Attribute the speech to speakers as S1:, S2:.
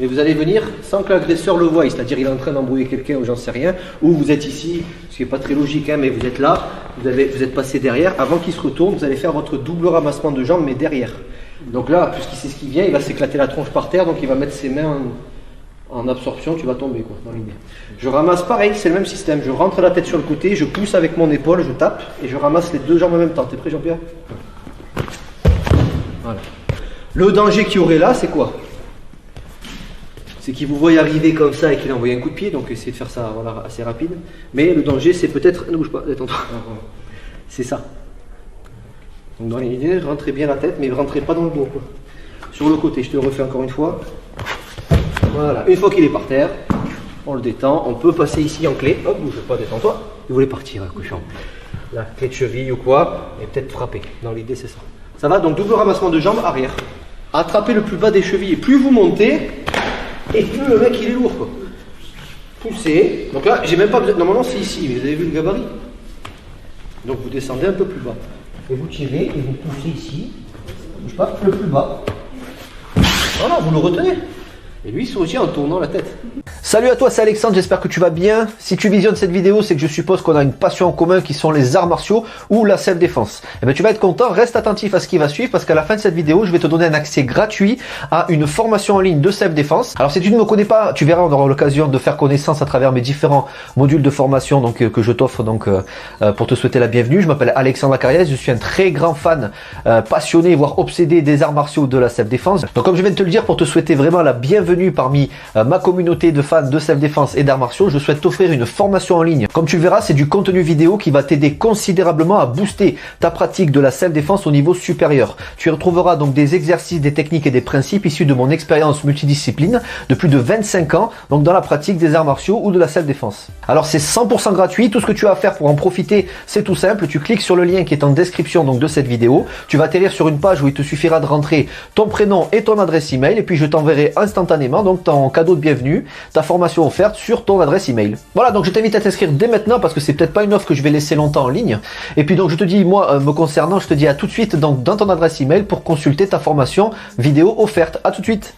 S1: Mais vous allez venir sans que l'agresseur le voie, c'est-à-dire il est en train d'embrouiller quelqu'un ou j'en sais rien, ou vous êtes ici, ce qui n'est pas très logique, hein, mais vous êtes là, vous êtes passé derrière, avant qu'il se retourne, vous allez faire votre double ramassement de jambes, mais derrière. Donc là, puisqu'il sait ce qui vient, il va s'éclater la tronche par terre, donc il va mettre ses mains en absorption, tu vas tomber quoi, dans l'idée. Je ramasse pareil, c'est le même système, je rentre la tête sur le côté, je pousse avec mon épaule, je tape, et je ramasse les deux jambes en même temps. T'es prêt Jean-Pierre? Voilà. Le danger qu'il y aurait là, c'est quoi? C'est qu'il vous voit arriver comme ça et qu'il a envoyé un coup de pied, donc essayez de faire ça voilà, assez rapide. Mais le danger, c'est peut-être... Ne bouge pas, détends-toi. C'est ça. Donc dans l'idée, rentrez bien la tête, mais rentrez pas dans le dos. Quoi. Sur le côté, je te le refais encore une fois. Voilà, une fois qu'il est par terre, on le détend, on peut passer ici en clé. Hop, bouge pas, détends-toi. Vous voulez partir, cochon. La clé de cheville ou quoi, et peut-être frapper. Dans l'idée, c'est ça. Ça va, donc double ramassement de jambes, arrière. Attrapez le plus bas des chevilles. Plus vous montez, et plus le mec il est lourd quoi. Poussez. Donc là, j'ai même pas besoin. Normalement c'est ici, mais vous avez vu le gabarit. Donc vous descendez un peu plus bas. Et vous tirez et vous poussez ici. Bouge pas, le plus bas. Voilà, vous le retenez. Et lui il se retient en tournant la tête. Salut à toi, c'est Alexandre, j'espère que tu vas bien. Si tu visionnes cette vidéo, c'est que je suppose qu'on a une passion en commun qui sont les arts martiaux ou la self-défense. Et bien tu vas être content, reste attentif à ce qui va suivre parce qu'à la fin de cette vidéo, je vais te donner un accès gratuit à une formation en ligne de self-défense. Alors si tu ne me connais pas, tu verras, on aura l'occasion de faire connaissance à travers mes différents modules de formation donc, que je t'offre donc pour te souhaiter la bienvenue. Je m'appelle Alexandre Acariès, je suis un très grand fan, passionné, voire obsédé des arts martiaux de la self-défense. Donc comme je viens de te le dire, pour te souhaiter vraiment la bienvenue parmi ma communauté de fans de self-défense et d'arts martiaux, je souhaite t'offrir une formation en ligne. Comme tu le verras, c'est du contenu vidéo qui va t'aider considérablement à booster ta pratique de la self-défense au niveau supérieur. Tu y retrouveras donc des exercices, des techniques et des principes issus de mon expérience multidiscipline de plus de 25 ans, donc dans la pratique des arts martiaux ou de la self-défense. Alors c'est 100% gratuit, tout ce que tu as à faire pour en profiter, c'est tout simple, tu cliques sur le lien qui est en description donc de cette vidéo, tu vas atterrir sur une page où il te suffira de rentrer ton prénom et ton adresse email et puis je t'enverrai instantanément donc ton cadeau de bienvenue, ta formation offerte sur ton adresse email. Voilà, donc je t'invite à t'inscrire dès maintenant parce que c'est peut-être pas une offre que je vais laisser longtemps en ligne. Et puis donc je te dis, moi me concernant, je te dis à tout de suite donc dans ton adresse email pour consulter ta formation vidéo offerte. À tout de suite.